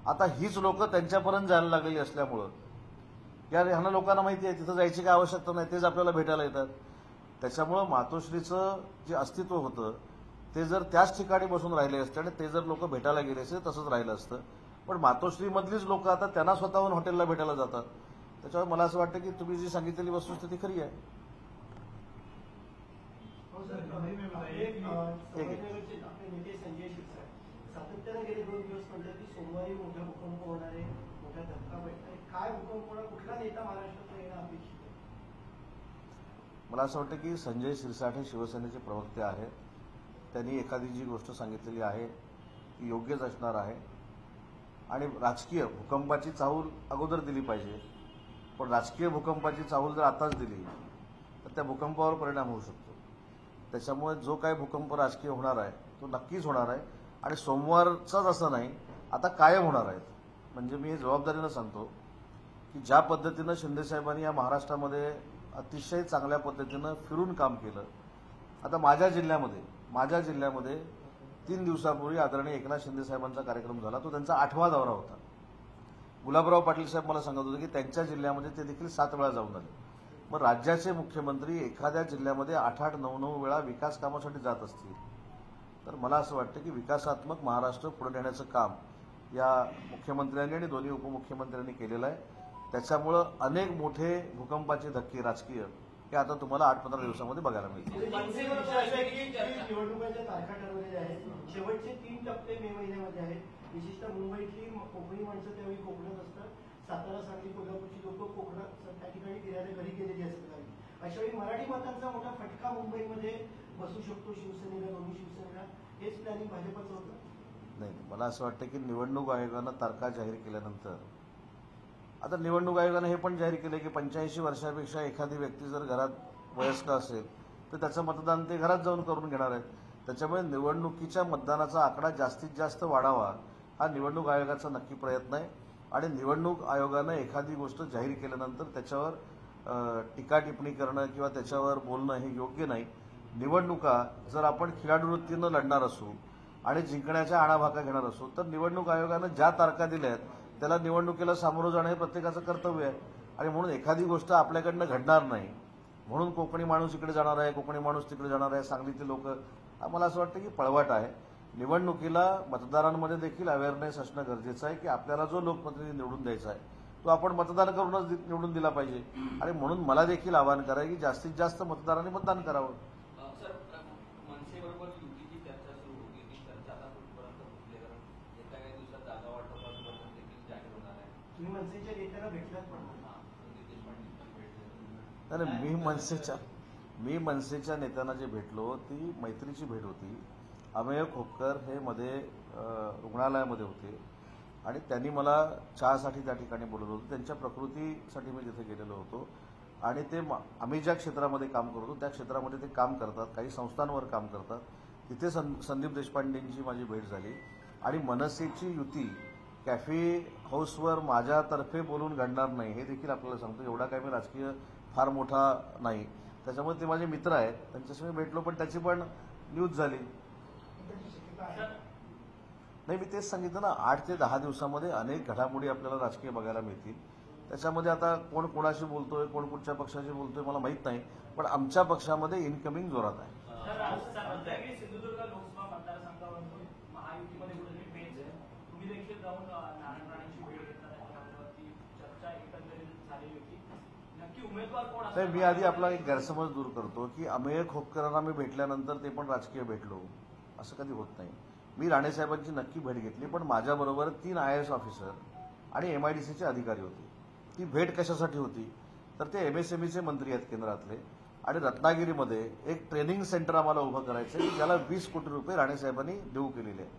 आता हीच लोक त्यांच्यापर्यंत जायला लागलेली असल्यामुळं या ह्यांना लोकांना माहिती आहे तिथं जायची काय आवश्यकता नाही, तेच आपल्याला भेटायला येतात. त्याच्यामुळं मातोश्रीचं जे अस्तित्व होतं ते जर त्याच ठिकाणी बसून राहिले असते आणि ते जर लोक भेटायला गेले असते तसंच राहिलं असतं. पण मातोश्रीमधलीच लोक आता त्यांना स्वतःहून हॉटेलला भेटायला जातात. त्याच्यामुळे मला असं वाटतं की तुम्ही जी सांगितलेली वस्तुस्थिती खरी आहे. नेते संजय शिरसाट सातत्याने गेले 2 दिवस म्हणतात की सोमवारी मोठा भूकंप होणार आहे, मोठा धक्का बसणार आहे. काय भूकंप होणार, कुठला नेता महाराष्ट्रात येणं अपेक्षित आहे? मला असं वाटतं की संजय शिरसाट हे शिवसेनेचे प्रवक्ते आहेत. त्यांनी एखादी जी गोष्ट सांगितलेली आहे ती योग्यच असणार आहे आणि राजकीय भूकंपाची चाहूल अगोदर दिली पाहिजे. पण राजकीय भूकंपाची चाहूल जर आताच दिली तर त्या भूकंपावर परिणाम होऊ शकतो. त्याच्यामुळे जो काही भूकंप राजकीय होणार आहे तो नक्कीच होणार आहे आणि सोमवारचाच असं नाही, आता कायम होणार आहेत. म्हणजे मी हे जबाबदारीनं सांगतो की ज्या पद्धतीनं शिंदेसाहेबांनी या महाराष्ट्रामध्ये अतिशय चांगल्या पद्धतीनं फिरून काम केलं. आता माझ्या जिल्ह्यामध्ये 3 दिवसापूर्वी आदरणीय एकनाथ शिंदेसाहेबांचा कार्यक्रम झाला. तो त्यांचा 8वा दौरा होता. गुलाबराव पाटील साहेब मला सांगत होते की त्यांच्या जिल्ह्यामध्ये ते देखील 7 वेळा जाऊन आले. मग राज्याचे मुख्यमंत्री एखाद्या जिल्ह्यामध्ये 8-8, 9-9 वेळा विकास कामासाठी जात असतील तर मला असं वाटतं की विकासात्मक महाराष्ट्र पुढे नेण्याचं काम या मुख्यमंत्र्यांनी आणि दोन्ही उपमुख्यमंत्र्यांनी केलेलं आहे. त्याच्यामुळं अनेक मोठे भूकंपाचे धक्के राजकीय हे आता तुम्हाला 8-15 दिवसामध्ये बघायला मिळतील. निवडणुकांच्या तारखा ठरवलेल्या आहेत. शेवटचे 3 टप्पे मे महिन्यामध्ये आहेत. विशेषतः मुंबईतली कोकणी माणसं त्यावेळी कोकणात असतात. सातारा, सांगली, कोल्हापूरची लोक कोकणात त्या ठिकाणी फिरायला घरी गेलेली असतात. अशा वेळी मराठी मतांचा मोठा फटका मुंबईमध्ये बसू शकतो शिवसेनेला, दोन्ही शिवसेनेला. हेच प्लॅनिंग भाजपचं होतं? नाही, मला असं वाटतं की निवडणूक आयोगानं तारखा जाहीर केल्यानंतर आता निवडणूक आयोगानं हे पण जाहीर केलं की 85 वर्षापेक्षा एखादी व्यक्ती जर घरात वयस्क असेल तर त्याचं मतदान ते घरात जाऊन करून घेणार आहेत. त्याच्यामुळे निवडणुकीच्या मतदानाचा आकडा जास्तीत जास्त वाढावा हा निवडणूक आयोगाचा नक्की प्रयत्न आहे. आणि निवडणूक आयोगानं एखादी गोष्ट जाहीर केल्यानंतर त्याच्यावर टीका टिप्पणी करणं किंवा त्याच्यावर बोलणं हे योग्य नाही. निवडणुका जर आपण खिलाडूवृत्तीनं लढणार असू आणि जिंकण्याच्या आणाभाका घेणार असू तर निवडणूक आयोगानं ज्या तारखा दिल्या आहेत त्याला निवडणुकीला सामोरं जाणं हे प्रत्येकाचं कर्तव्य आहे. आणि म्हणून एखादी गोष्ट आपल्याकडनं घडणार नाही म्हणून कोकणी माणूस इकडे जाणार आहे, कोकणी माणूस तिकडे जाणार आहे, सांगलीतील लोक, मला असं वाटतं की पळवाट आहे. निवडणुकीला मतदारांमध्ये देखील अवेअरनेस असणं गरजेचं आहे की आपल्याला जो लोकप्रतिनिधी निवडून द्यायचा आहे तो आपण मतदान करूनच निवडून दिला पाहिजे. आणि म्हणून मला देखील आवाहन करायचं की जास्तीत जास्त मतदारांनी मतदान करावं. नाही, मी मनसेच्या नेत्यांना जे भेटलो ती मैत्रीची भेट होती. अमेय खोपकर हे मध्ये रुग्णालयामध्ये होते आणि त्यांनी मला चहासाठी त्या ठिकाणी बोलवलं होतं. त्यांच्या प्रकृतीसाठी मी तिथे गेलेलो होतो आणि ते आम्ही ज्या क्षेत्रामध्ये काम करतो त्या क्षेत्रामध्ये ते काम करतात, काही संस्थांवर काम करतात. तिथे संदीप देशपांडेंची माझी भेट झाली आणि मनसेची युती कॅफे हाऊसवर माझ्यातर्फे बोलून घडणार नाही हे देखील आपल्याला सांगतो. एवढा काही मी राजकीय फार मोठा नाही, त्याच्यामुळे ते माझे मित्र आहेत, त्यांच्याशी मी भेटलो पण त्याची पण न्यूज झाली. नाही, मी तेच सांगितलं ना, 8 ते 10 दिवसामध्ये अनेक घडामोडी आपल्याला राजकीय बघायला मिळतील. त्याच्यामध्ये आता कोण कोणाशी बोलतोय, कोण कुठच्या पक्षाशी बोलतोय मला माहित नाही, पण आमच्या पक्षामध्ये इनकमिंग जोरात आहे. मी आधी आपला एक गैरसमज दूर करतो की अमेय खोपकरांना मी भेटल्यानंतर ते पण राजकीय भेटलो असं कधी होत नाही. मी राणेसाहेबांची नक्की भेट घेतली, पण माझ्याबरोबर 3 IAS ऑफिसर आणि MIDCचे अधिकारी होते. ती भेट कशासाठी होती तर ते MSMEचे मंत्री आहेत केंद्रातले आणि रत्नागिरीमध्ये एक ट्रेनिंग सेंटर आम्हाला उभं करायचं की ज्याला 20 कोटी रुपये राणेसाहेबांनी देऊ केलेले आहे.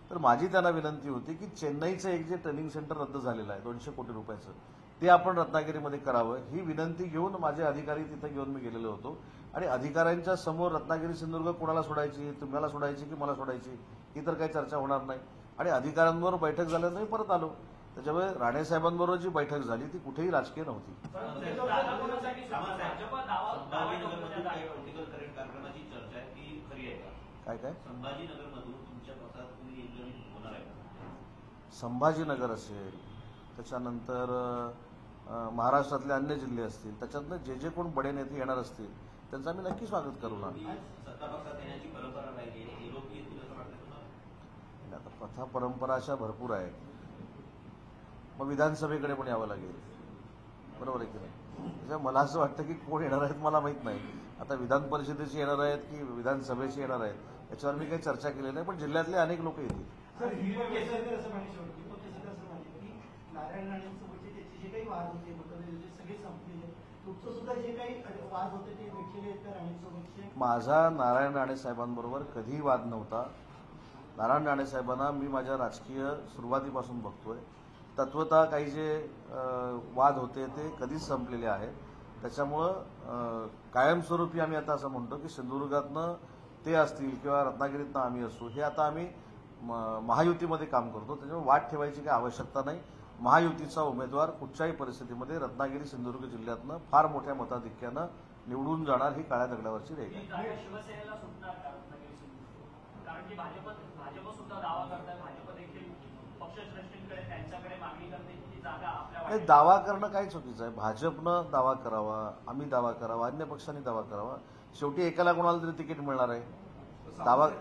तर माझी त्यांना विनंती होती की चेन्नईचं एक जे ट्रेनिंग सेंटर रद्द झालेलं आहे 200 कोटी रुपयाचं ते आपण रत्नागिरीमध्ये करावं. ही विनंती घेऊन माझे अधिकारी तिथे घेऊन मी गेलेलो होतो आणि अधिकाऱ्यांच्या समोर रत्नागिरी सिंधुदुर्ग कोणाला सोडायची, तुम्हाला सोडायची की मला सोडायची ही तर काही चर्चा होणार नाही. आणि अधिकाऱ्यांबरोबर बैठक झाल्यानंतर मी परत आलो. त्याच्यामुळे राणेसाहेबांबरोबर जी बैठक झाली ती कुठेही राजकीय नव्हती. काय काय संभाजीनगर असेल, त्याच्यानंतर महाराष्ट्रातले अन्य जिल्हे असतील, त्याच्यातनं जे जे कोण बडे नेते येणार असतील त्यांचं आम्ही नक्की स्वागत करू ना. सत्ता पक्षात येण्याची परंपरा राहिली आहे, हे लोक येतील असं वाटतं तुम्हाला? आता प्रथा परंपरा अशा भरपूर आहेत. मग विधानसभेकडे पण यावं लागेल, बरोबर आहे की नाही? त्याच्यामुळे मला असं वाटतं की कोण येणार आहेत मला माहीत नाही. आता विधान परिषदेची येणार आहेत की विधानसभेची येणार आहेत याच्यावर मी काही चर्चा केली नाही, पण जिल्ह्यातले अनेक लोक येतील. सर दीपक केसरकर असं म्हणे शेवटी दीपक केसरकर असं म्हणे की नारायण राणेंसोबतचे त्याचे जे काही वाद होते मतभेद होते सगळे संपलेले, तुमचं सुद्धा जे काही वाद होते ते मिटलेले आहेत का राणेंसोबतचे? माझा नारायण राणे साहेबांबरोबर कधीही वाद नव्हता. नारायण राणे साहेबांना मी माझ्या राजकीय सुरुवातीपासून बघतोय. तत्वतः काही जे वाद होते ते कधीच संपलेले आहेत. त्याच्यामुळं कायमस्वरूपी आम्ही आता असं म्हणतो की सिंधुदुर्गातनं ते असतील किंवा रत्नागिरीतनं आम्ही असू, हे आता आम्ही महायुतीमध्ये काम करतो. त्याच्यामुळे वाद ठेवायची काही आवश्यकता नाही. महायुतीचा उमेदवार कुठच्याही परिस्थितीमध्ये रत्नागिरी सिंधुदुर्ग जिल्ह्यातनं फार मोठ्या मताधिक्यानं निवडून जाणार, ही काळ्या दगडावरची रेघ आहे. शिवसेनेला सुटणार का रत्नागिरी सिंधुदुर्ग? कारण की भाजप सुद्धा दावा करतात, भाजप देखील पक्षश्रेष्ठींकडे त्यांच्याकडे मागणी करते की जागा आपल्या नाही, दावा करणं काही चुकीचं आहे. भाजपनं दावा करावा, आम्ही दावा करावा, अन्य पक्षांनी दावा करावा. शेवटी एकाला कोणाला तरी तिकीट मिळणार आहे.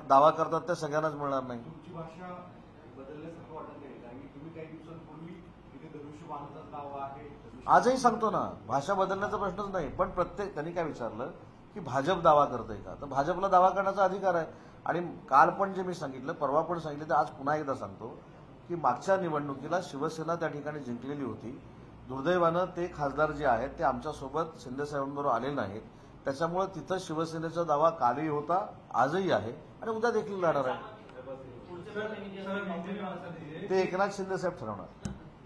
दावा करतात त्या सगळ्यांनाच मिळणार नाही. तुमची भाषा बदलल्यासारखं वाटत नाही, कारण की तुम्ही काही दिवसांपूर्वी इथे धनुष्यबाणाचा दावा आहे. आजही सांगतो ना, भाषा बदलण्याचा प्रश्नच नाही. पण त्यांनी काय विचारलं की भाजप दावा करतंय का, तर भाजपला दावा करण्याचा अधिकार आहे. आणि काल पण जे मी सांगितलं, परवा पण सांगितलं, तर आज पुन्हा एकदा सांगतो की मागच्या निवडणुकीला शिवसेना त्या ठिकाणी जिंकलेली होती. दुर्दैवानं ते खासदार जे आहेत ते आमच्यासोबत शिंदेसाहेबांबरोबर आले नाहीत. त्याच्यामुळे तिथं शिवसेनेचा दावा कालही होता, आजही आहे आणि उद्या देखील लढणार आहे. ते एकनाथ शिंदे साहेब ठरवणार.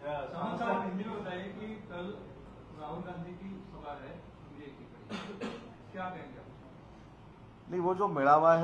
होता है कि कल राहुल गांधी की सभा है, क्या कहेंगे? नहीं, वो जो मेळावा है